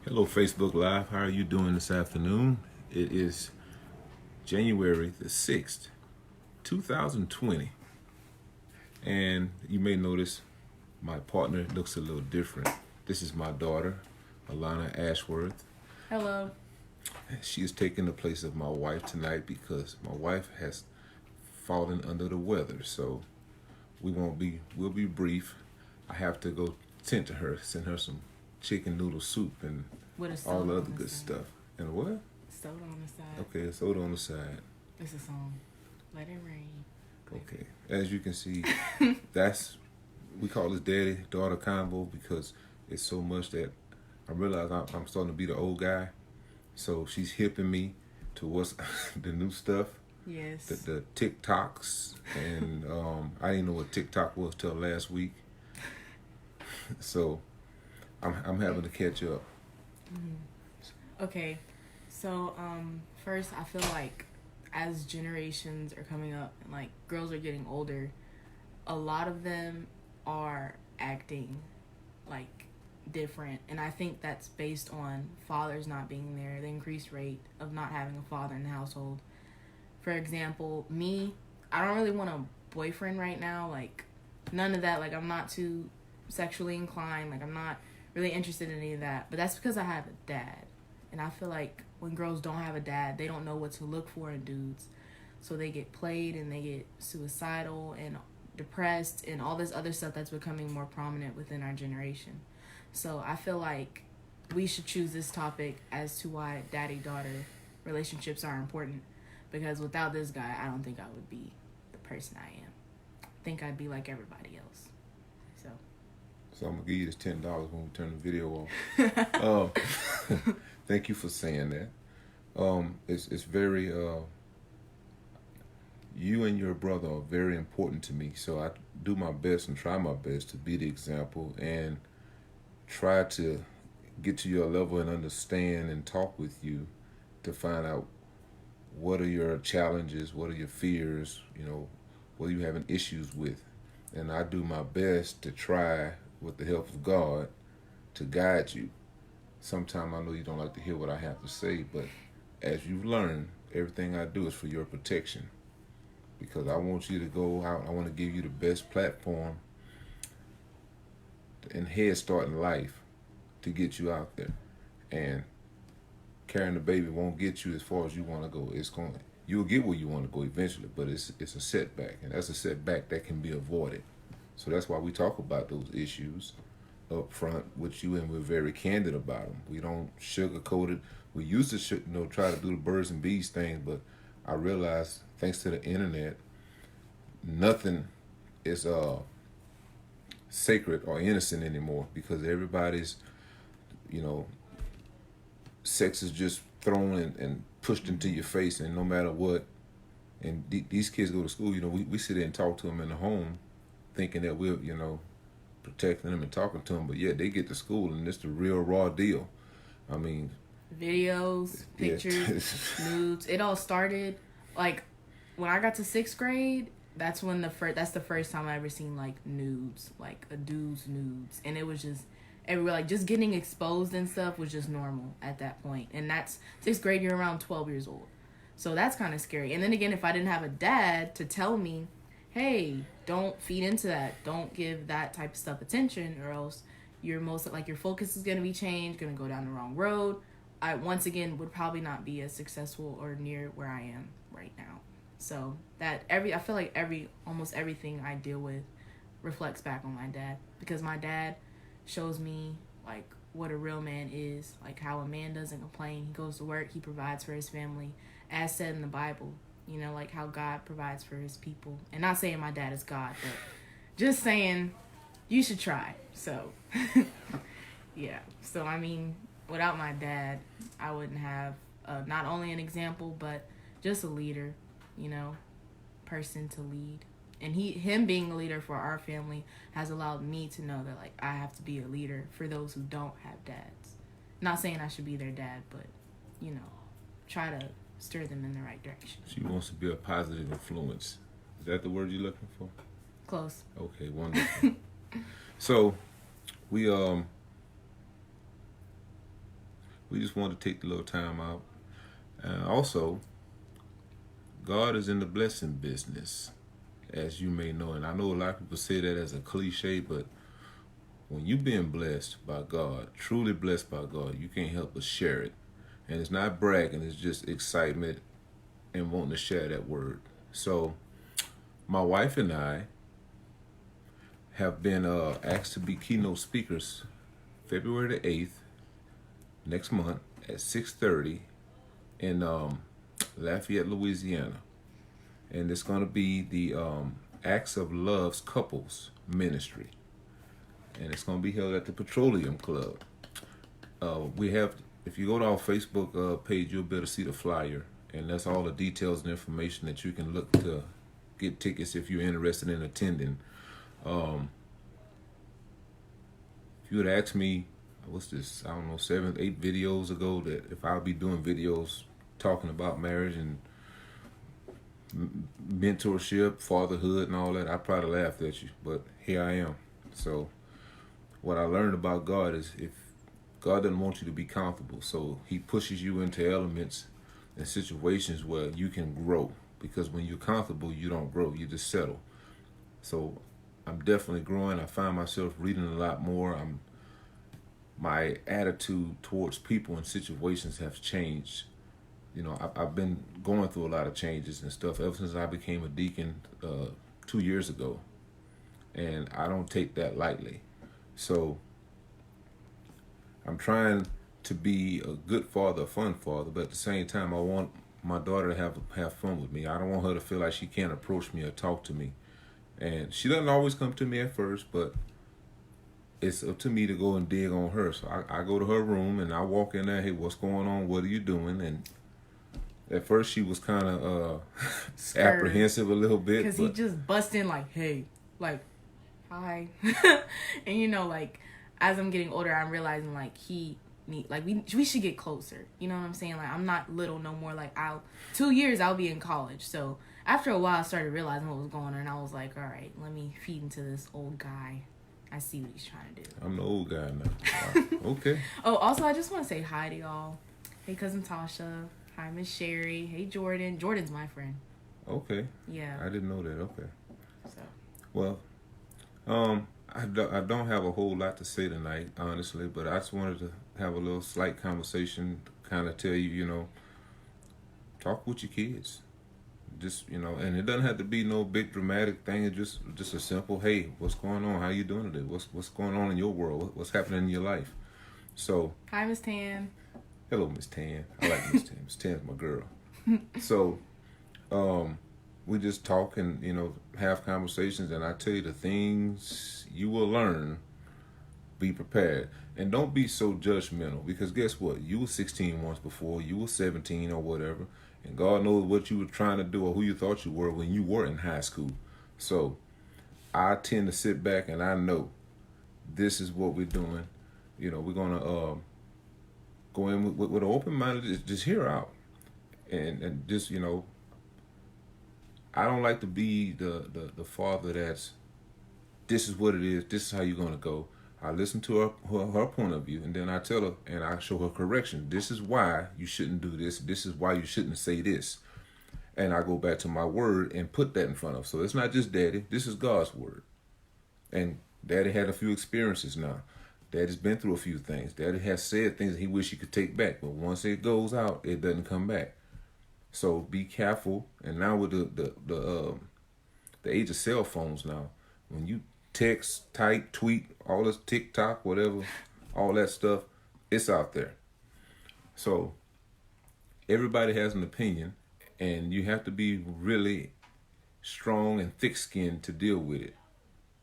Hello, Facebook Live. How are you doing this afternoon? It is January the 6th, 2020. And you may notice my partner looks a little different. This is my daughter, Alana Ashworth. Hello. She is taking the place of my wife tonight because my wife has fallen under the weather. So we'll be brief. I have to go tend to her, send her some chicken noodle soup and With a all soda the on other the good side. stuff. And what? Soda on the side. Okay, a soda on the side. It's a song. Let it rain. Okay. As you can see, we call this Daughter Convo because it's so much that I realize I'm starting to be the old guy. So she's hipping me to what's the new stuff, Yes. the TikToks. And I didn't know what TikTok was till last week. So I'm having to catch up. Okay. So, first, I feel like as generations are coming up and like girls are getting older, a lot of them are acting like different, and I think that's based on fathers not being there, the increased rate of not having a father in the household. For example, me, I don't really want a boyfriend right now, like none of that. Like, I'm not too sexually inclined, like I'm not really interested in any of that, but that's because I have a dad. And I feel like when girls don't have a dad, they don't know what to look for in dudes, so they get played and they get suicidal and depressed and all this other stuff that's becoming more prominent within our generation. So I feel like we should choose this topic as to why daddy-daughter relationships are important, because without this guy, I don't think I would be the person I am. I think I'd be like everybody else. So I'm gonna give you this $10 when we turn the video off. Thank you for saying that. It's very you and your brother are very important to me. So I do my best and try my best to be the example and try to get to your level and understand and talk with you to find out what are your challenges, what are your fears, what are you having issues with. And I do my best to try, with the help of God, to guide you. Sometimes I know you don't like to hear what I have to say, but as you've learned, everything I do is for your protection. Because I want you to go out, I want to give you the best platform and head start in life to get you out there. And carrying the baby won't get you as far as you want to go. You'll get where you want to go eventually, but it's a setback, and that's a setback that can be avoided. So that's why we talk about those issues up front with you, and we're very candid about them. We don't sugarcoat it. We used to try to do the birds and bees thing, but I realized thanks to the internet, nothing is sacred or innocent anymore, because everybody's sex is just thrown and pushed into your face, and no matter what. And these kids go to school. We sit there and talk to them in the home, thinking that we're protecting them and talking to them, but yet they get to school and it's the real raw deal. I mean, videos, pictures, nudes. It all started like when I got to 6th grade. That's when that's the first time I ever seen like nudes, like a dude's nudes, and it was just everywhere. Like, just getting exposed and stuff was just normal at that point. And that's 6th grade. You're around 12 years old, so that's kind of scary. And then again, if I didn't have a dad to tell me, hey, don't feed into that, don't give that type of stuff attention, or else your focus is going to be changed, going to go down the wrong road, I once again would probably not be as successful or near where I am right now. So I feel like almost everything I deal with reflects back on my dad, because my dad shows me like what a real man is, like how a man doesn't complain, he goes to work, he provides for his family, as said in the Bible. Like how God provides for his people. And not saying my dad is God, but just saying you should try. So, yeah. So, I mean, without my dad, I wouldn't have not only an example, but just a leader, person to lead. And him being a leader for our family has allowed me to know that, like, I have to be a leader for those who don't have dads. Not saying I should be their dad, but, try to steer them in the right direction. She wants to be a positive influence. Is that the word you're looking for? Close. Okay, wonderful. So we we just want to take a little time out. Also, God is in the blessing business, as you may know. And I know a lot of people say that as a cliche, but when you're being blessed by God, truly blessed by God, you can't help but share it. And it's not bragging, it's just excitement and wanting to share that word. So, my wife and I have been asked to be keynote speakers February the 8th, next month at 6:30 in Lafayette, Louisiana. And it's going to be the Acts of Love's Couples Ministry. And it's going to be held at the Petroleum Club. We have, if you go to our Facebook page, you'll be able to see the flyer. And that's all the details and information that you can look to get tickets if you're interested in attending. If you would ask me, what's this, I don't know, 7, 8 videos ago, that if I'll be doing videos talking about marriage and mentorship, fatherhood, and all that, I probably laughed at you. But here I am. So what I learned about God is if God doesn't want you to be comfortable, so he pushes you into elements and situations where you can grow. Because when you're comfortable, you don't grow, you just settle. So I'm definitely growing. I find myself reading a lot more. My attitude towards people and situations have changed. You know, I've been going through a lot of changes and stuff ever since I became a deacon 2 years ago. And I don't take that lightly. So I'm trying to be a good father, a fun father, but at the same time, I want my daughter to have fun with me. I don't want her to feel like she can't approach me or talk to me. And she doesn't always come to me at first, but it's up to me to go and dig on her. So I go to her room and I walk in there, hey, what's going on? What are you doing? And at first she was kind of apprehensive a little bit. Because he just bust in like, hey, like, hi. And you know, like, as I'm getting older, I'm realizing like we should get closer. You know what I'm saying? Like, I'm not little no more. Like, 2 years I'll be in college. So after a while I started realizing what was going on, and I was like, all right, let me feed into this old guy. I see what he's trying to do. I'm the old guy now. Okay. Oh, also, I just want to say hi to y'all. Hey, Cousin Tasha. Hi, Miss Sherry. Hey, Jordan. Jordan's my friend. Okay. Yeah. I didn't know that. Okay. So. Well, I don't have a whole lot to say tonight, honestly, but I just wanted to have a little slight conversation, kind of tell you, you know, talk with your kids. Just, you know, and it doesn't have to be no big dramatic thing. It's just a simple, hey, what's going on? How you doing today? What's going on in your world? What's happening in your life? So, hi, Miss Tan. Hello, Miss Tan. I like Miss Tan. Miss Tan's my girl. So, we just talk and, you know, have conversations, and I tell you the things you will learn. Be prepared. And don't be so judgmental, because guess what? You were 16 once before. You were 17 or whatever. And God knows what you were trying to do or who you thought you were when you were in high school. So I tend to sit back and I know this is what we're doing. You know, we're going to go in with an open mind, just hear out. And just, you know, I don't like to be the father that's, this is what it is, this is how you're going to go. I listen to her point of view, and then I tell her and I show her correction. This is why you shouldn't do this. This is why you shouldn't say this. And I go back to my word and put that in front of her. So it's not just daddy. This is God's word. And daddy had a few experiences now. Daddy's been through a few things. Daddy has said things he wish he could take back. But once it goes out, it doesn't come back. So be careful. And now with the age of cell phones now, when you text, type, tweet, all this TikTok, whatever, all that stuff, it's out there. So everybody has an opinion, and you have to be really strong and thick-skinned to deal with it.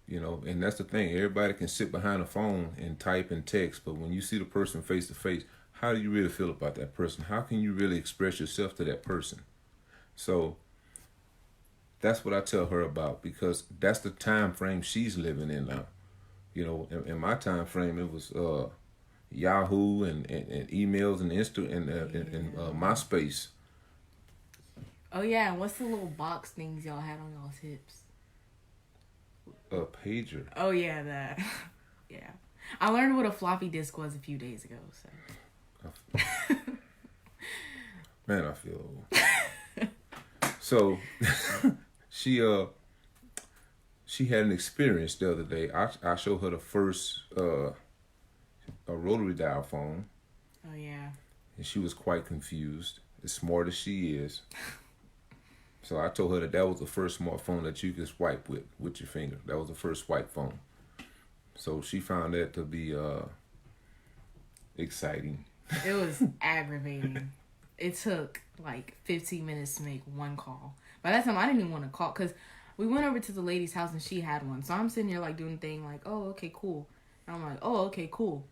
You know, and that's the thing. Everybody can sit behind a phone and type and text, but when you see the person face to face, how do you really feel about that person? How can you really express yourself to that person? So that's what I tell her about, because that's the time frame she's living in now. You know, in my time frame, it was Yahoo and emails and and MySpace. Oh yeah, and what's the little box things y'all had on y'all's hips? A pager. Oh yeah, that. Yeah, I learned what a floppy disk was a few days ago. So. Man, I feel old. So she had an experience the other day. I showed her the first a rotary dial phone, Oh yeah. and she was quite confused. As smart as she is, so I told her that was the first smartphone that you could swipe with your finger. That was the first swipe phone. So she found that to be exciting. It was aggravating. It took like 15 minutes to make one call. By that time, I didn't even want to call because we went over to the lady's house and she had one. So I'm sitting there like doing the thing like, oh, okay, cool. And I'm like, oh, okay, cool.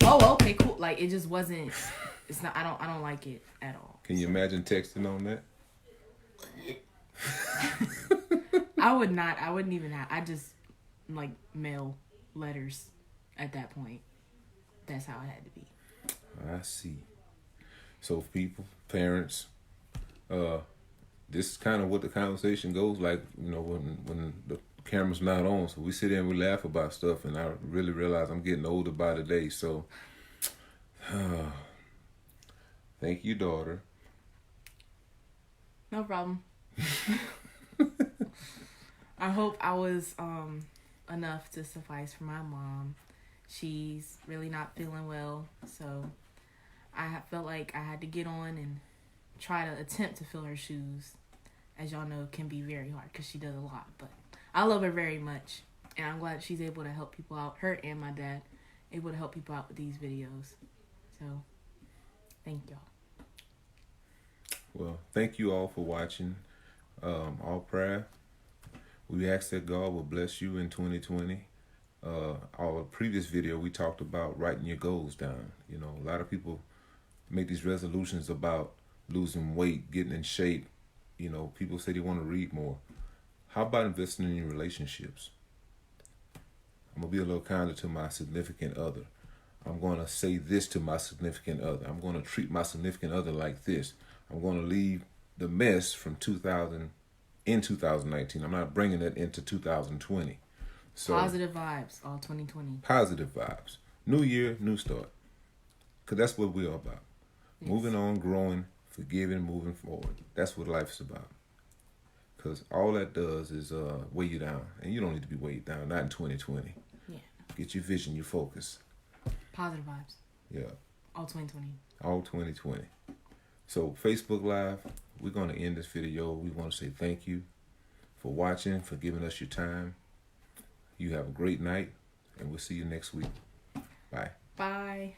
Oh, okay, cool. Like it just wasn't. It's not. I don't like it at all. Can you imagine texting on that? I would not. I wouldn't even have. I just like mail letters at that point. That's how it had to be. I see. So people, parents, this is kind of what the conversation goes like, when the camera's not on. So we sit there and we laugh about stuff, and I really realize I'm getting older by the day. So thank you, daughter. No problem. I hope I was enough to suffice for my mom. She's really not feeling well, so I felt like I had to get on and try to attempt to fill her shoes. As y'all know, it can be very hard because she does a lot, but I love her very much, and I'm glad she's able to help people out. Her and my dad able to help people out with these videos. So, thank y'all. Well, thank you all for watching. All prayer. We ask that God will bless you in 2020. Our previous video, we talked about writing your goals down. A lot of people make these resolutions about losing weight, getting in shape. People say they want to read more. How about investing in your relationships? I'm going to be a little kinder to my significant other. I'm going to say this to my significant other. I'm going to treat my significant other like this. I'm going to leave the mess from 2019. I'm not bringing it into 2020. So positive vibes, all 2020. Positive vibes. New year, new start. Because that's what we're about. Yes. Moving on, growing, forgiving, moving forward. That's what life's about. Because all that does is weigh you down. And you don't need to be weighed down, not in 2020. Yeah. Get your vision, your focus. Positive vibes. Yeah. All 2020. All 2020. So Facebook Live, we're going to end this video. We want to say thank you for watching, for giving us your time. You have a great night, and we'll see you next week. Bye. Bye.